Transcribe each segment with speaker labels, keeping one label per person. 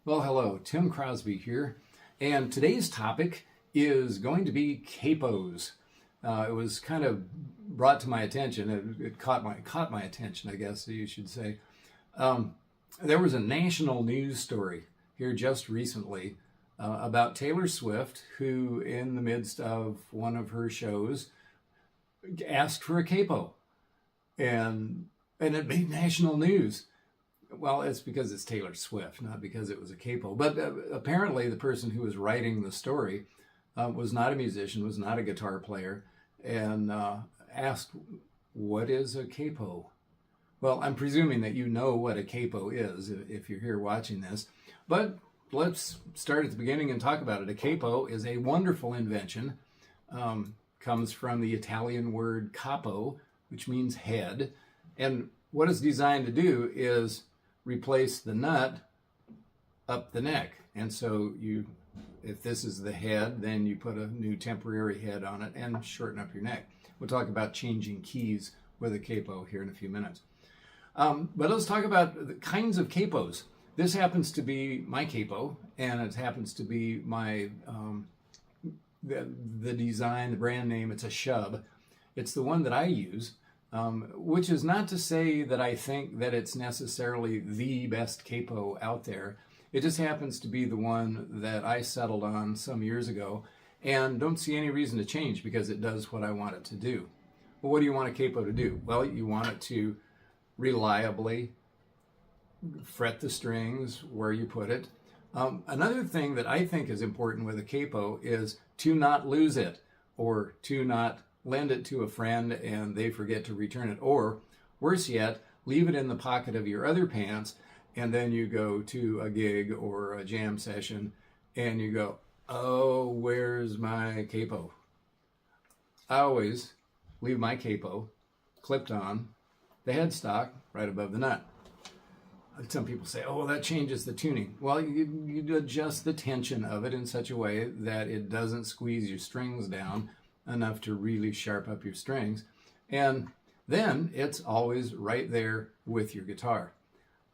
Speaker 1: Well, hello, Tim Crosby here, and today's topic is going to be capos. It was kind of brought to my attention. It caught my attention, I guess you should say. Um, there was a national news story here just recently about Taylor Swift, who, in the midst of one of her shows, asked for a capo, and it made national news. Well, it's because it's Taylor Swift, not because it was a capo. But apparently, the person who was writing the story was not a musician, was not a guitar player, and asked, "What is a capo?" Well, I'm presuming that you know what a capo is if you're here watching this. But let's start at the beginning and talk about it. A capo is a wonderful invention. Comes from the Italian word capo, which means head. And what it's designed to do is replace the nut up the neck. And so if this is the head, then you put a new temporary head on it and shorten up your neck. We'll talk about changing keys with a capo here in a few minutes. But let's talk about the kinds of capos. This happens to be my capo, and it happens to be my the design, the brand name. It's a Shub. It's the one that I use. Which is not to say that I think that it's necessarily the best capo out there. It just happens to be the one that I settled on some years ago and don't see any reason to change because it does what I want it to do. Well, what do you want a capo to do? Well, you want it to reliably fret the strings where you put it. Another thing that I think is important with a capo is to not lose it or to not lend it to a friend and they forget to return it, or worse yet, leave it in the pocket of your other pants and then you go to a gig or a jam session and you go, "Oh, where's my capo?" I always leave my capo clipped on the headstock right above the nut. Some people say, "Oh, well, that changes the tuning." Well, you adjust the tension of it in such a way that it doesn't squeeze your strings down enough to really sharp up your strings, and then it's always right there with your guitar.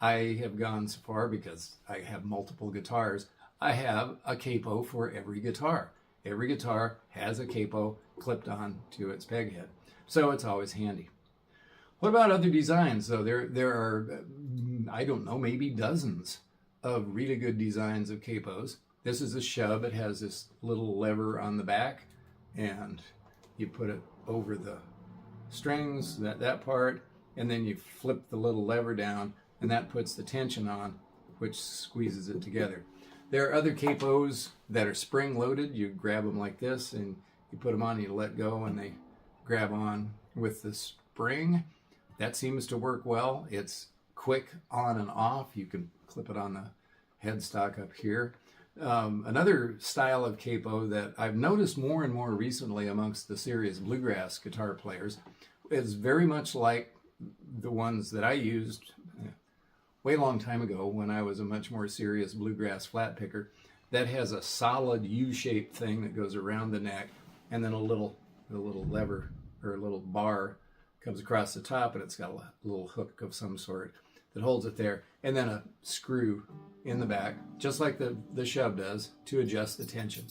Speaker 1: I have gone so far, because I have multiple guitars, I have a capo for every guitar. Every guitar has a capo clipped on to its peg head, so it's always handy. What about other designs, though? There are, I don't know, maybe dozens of really good designs of capos. This is a Shub. It has this little lever on the back, and you put it over the strings, that part, and then you flip the little lever down, and that puts the tension on, which squeezes it together. There are other capos that are spring-loaded. You grab them like this, and you put them on, and you let go, and they grab on with the spring. That seems to work well. It's quick on and off. You can clip it on the headstock up here. Another style of capo that I've noticed more and more recently amongst the serious bluegrass guitar players is very much like the ones that I used way long time ago when I was a much more serious bluegrass flat picker, that has a solid U-shaped thing that goes around the neck, and then a little lever or a little bar comes across the top, and it's got a little hook of some sort that holds it there, and then a screw in the back, just like the Shub does, to adjust the tension.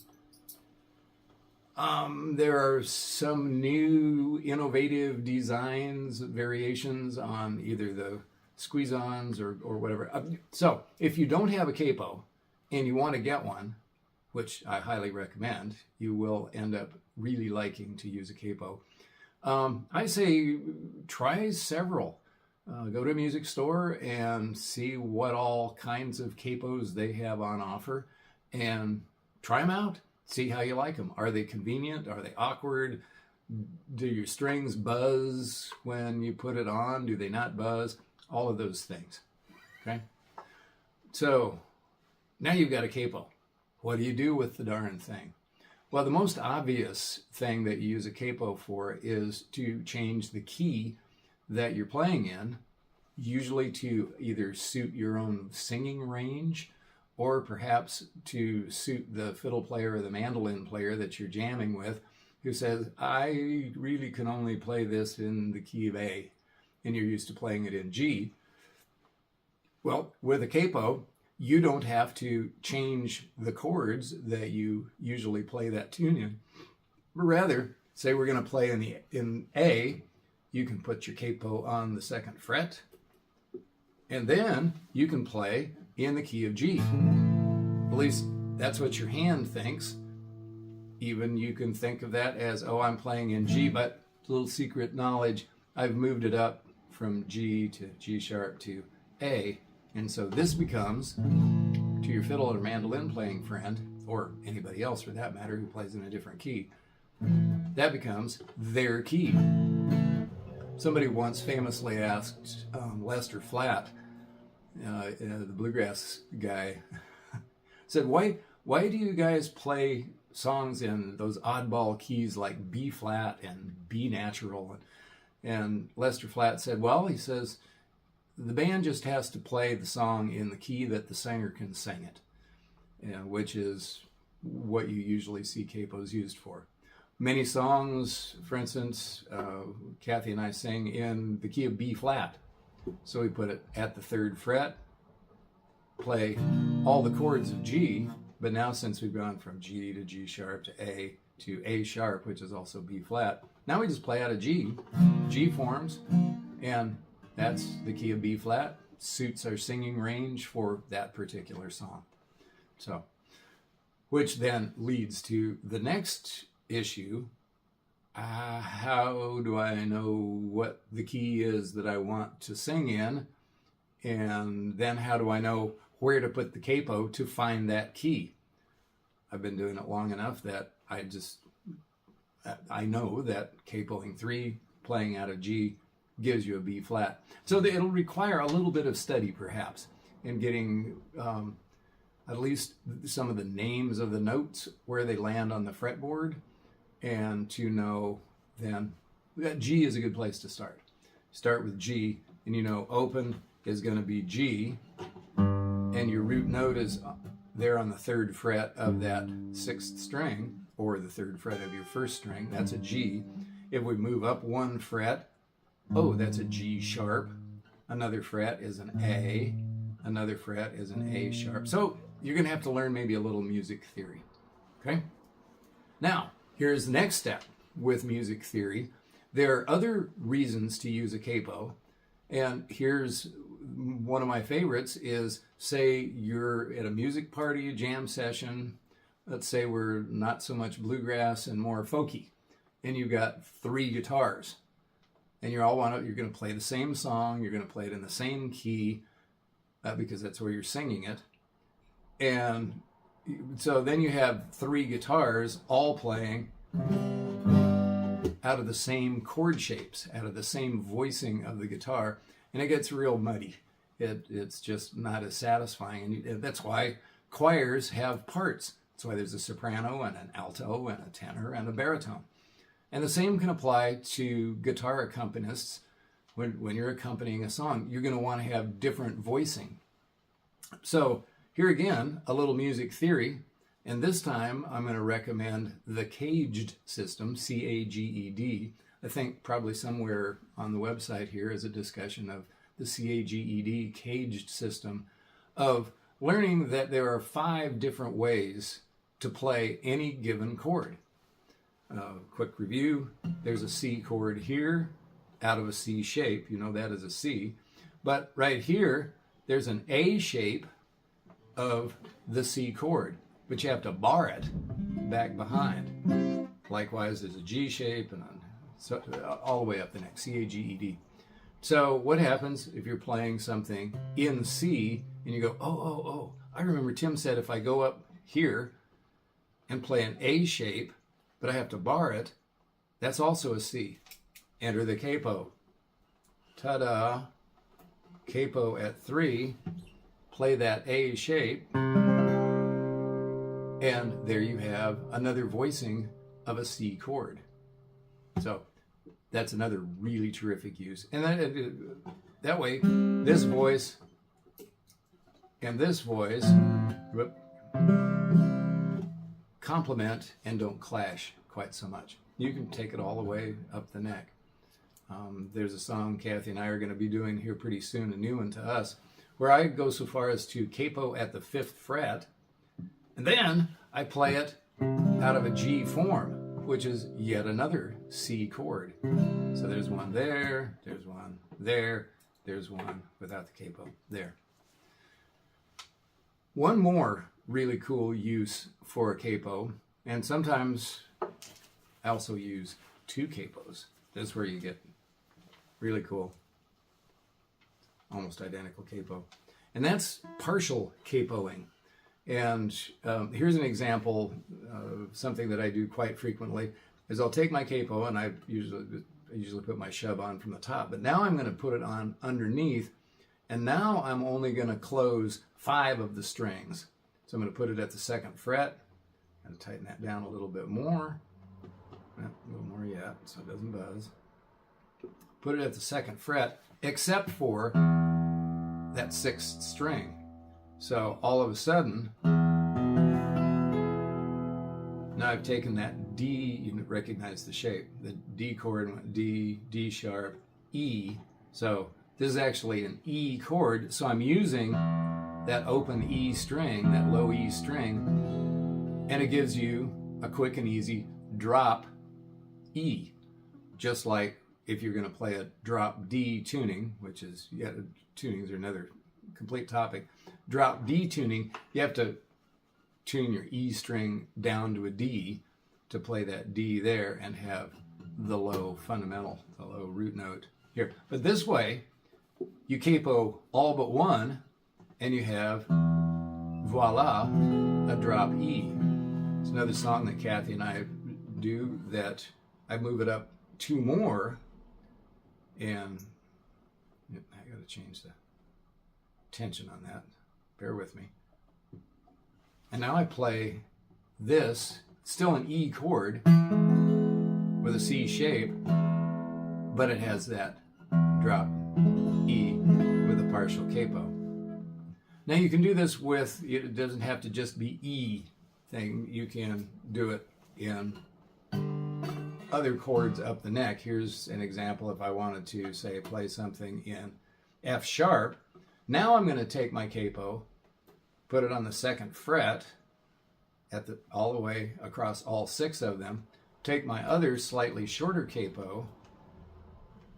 Speaker 1: There are some new innovative designs, variations on either the squeeze-ons or whatever. So if you don't have a capo and you want to get one, which I highly recommend, you will end up really liking to use a capo. I say try several. Go to a music store and see what all kinds of capos they have on offer and try them out. See how you like them. Are they convenient? Are they awkward? Do your strings buzz when you put it on? Do they not buzz? All of those things. Okay? So now you've got a capo. What do you do with the darn thing? Well, the most obvious thing that you use a capo for is to change the key that you're playing in, usually to either suit your own singing range or perhaps to suit the fiddle player or the mandolin player that you're jamming with, who says, "I really can only play this in the key of A," and you're used to playing it in G. Well, with a capo, you don't have to change the chords that you usually play that tune in. But rather, say we're going to play in A, you can put your capo on the 2nd fret, and then you can play in the key of G. At least that's what your hand thinks. Even you can think of that as, oh, I'm playing in G, but a little secret knowledge, I've moved it up from G to G sharp to A. And so this becomes, to your fiddle or mandolin playing friend, or anybody else for that matter who plays in a different key, that becomes their key. Somebody once famously asked Lester Flatt, the bluegrass guy, said, why do you guys play songs in those oddball keys like B flat and B natural? And Lester Flatt said, well, he says, the band just has to play the song in the key that the singer can sing it, which is what you usually see capos used for. Many songs, for instance, Kathy and I sing in the key of B flat. So we put it at the 3rd fret, play all the chords of G, but now since we've gone from G to G sharp to A sharp, which is also B flat, now we just play out of G. G forms, and that's the key of B flat, suits our singing range for that particular song. So, which then leads to the next issue. How do I know what the key is that I want to sing in? And then how do I know where to put the capo to find that key? I've been doing it long enough that I know that capoing 3, playing out of G, gives you a B flat. So it'll require a little bit of study perhaps in getting at least some of the names of the notes, where they land on the fretboard, and to know then that G is a good place to start. Start with G, and you know open is going to be G, and your root note is there on the 3rd fret of that 6th string, or the 3rd fret of your 1st string. That's a G. If we move up 1 fret, oh, that's a G sharp. Another fret is an A. Another fret is an A sharp. So you're going to have to learn maybe a little music theory. Okay? Now, here's the next step with music theory. There are other reasons to use a capo, and here's one of my favorites is, say you're at a music party, a jam session. Let's say we're not so much bluegrass and more folky, and you've got 3 guitars, and you're going to play the same song, you're going to play it in the same key, because that's where you're singing it. And so then you have 3 guitars all playing out of the same chord shapes, out of the same voicing of the guitar, and it gets real muddy. It's just not as satisfying, and that's why choirs have parts. That's why there's a soprano and an alto and a tenor and a baritone. And the same can apply to guitar accompanists. When you're accompanying a song, you're going to want to have different voicing. So here again, a little music theory, and this time I'm going to recommend the caged system, C-A-G-E-D. I think probably somewhere on the website here is a discussion of the C-A-G-E-D caged system of learning that there are 5 different ways to play any given chord. Quick review, there's a C chord here out of a C shape, you know that is a C, but right here there's an A shape of the C chord, but you have to bar it back behind. Likewise, there's a G shape and so all the way up the neck, C-A-G-E-D. So what happens if you're playing something in C and you go, oh, I remember Tim said if I go up here and play an A shape, but I have to bar it, that's also a C. Enter the capo. Ta-da! Capo at 3, play that A shape, and there you have another voicing of a C chord. So that's another really terrific use. And that way, this voice and this voice complement and don't clash quite so much. You can take it all the way up the neck. There's a song Kathy and I are going to be doing here pretty soon, a new one to us, where I go so far as to capo at the 5th fret, and then I play it out of a G form, which is yet another C chord. So there's one there, there's one there, there's one without the capo there. One more really cool use for a capo, and sometimes I also use 2 capos. This is where you get really cool, almost identical capo. And that's partial capoing. And here's an example of something that I do quite frequently, is I'll take my capo and I usually put my shub on from the top, but now I'm going to put it on underneath, and now I'm only going to close 5 of the strings. So I'm going to put it at the 2nd fret, and tighten that down a little bit more. A little more yet, so it doesn't buzz. Put it at the 2nd fret, except for that 6th string. So all of a sudden, now I've taken that D, you recognize the shape, the D chord went D, D sharp, E. So this is actually an E chord, so I'm using that open E string, that low E string, and it gives you a quick and easy drop E, just like if you're going to play a drop D tuning, which is, yeah, tunings are another complete topic. Drop D tuning, you have to tune your E string down to a D to play that D there and have the low fundamental, the low root note here. But this way, you capo all but one, and you have, voila, a drop E. It's another song that Kathy and I do that I move it up 2 more, and I got to change the tension on that. Bear with me. And now I play this, still an E chord with a C shape, but it has that drop E with a partial capo. Now you can do this with, it doesn't have to just be E thing, you can do it in other chords up the neck. Here's an example if I wanted to, say, play something in F sharp. Now I'm going to take my capo, put it on the 2nd fret, all the way across all 6 of them, take my other slightly shorter capo,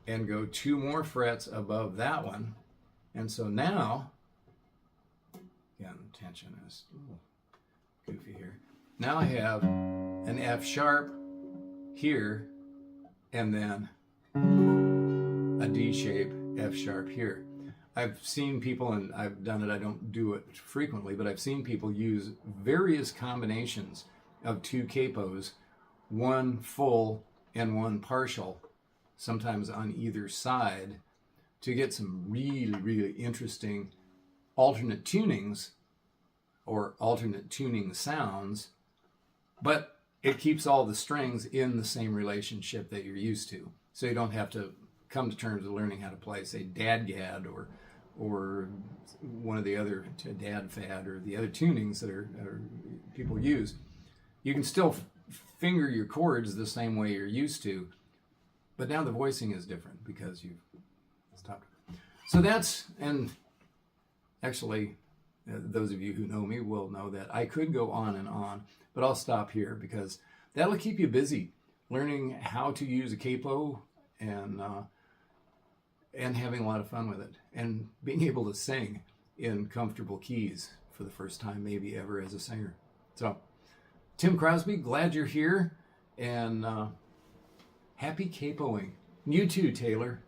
Speaker 1: and go 2 more frets above that one. And so now, again, tension is a little goofy here. Now I have an F sharp here, and then a D shape F sharp here. I've seen people, and I've done it, I don't do it frequently, but I've seen people use various combinations of 2 capos, one full and one partial, sometimes on either side, to get some really, really interesting alternate tunings or alternate tuning sounds, but it keeps all the strings in the same relationship that you're used to. So you don't have to come to terms with learning how to play, say, dadgad or one of the other, dad fad, or the other tunings that are people use. You can still finger your chords the same way you're used to, but now the voicing is different because you've stopped. So that's, and actually, those of you who know me will know that I could go on and on, but I'll stop here because that'll keep you busy learning how to use a capo and having a lot of fun with it, and being able to sing in comfortable keys for the first time maybe ever as a singer. So, Tim Crosby, glad you're here, and happy capoing. You too, Taylor.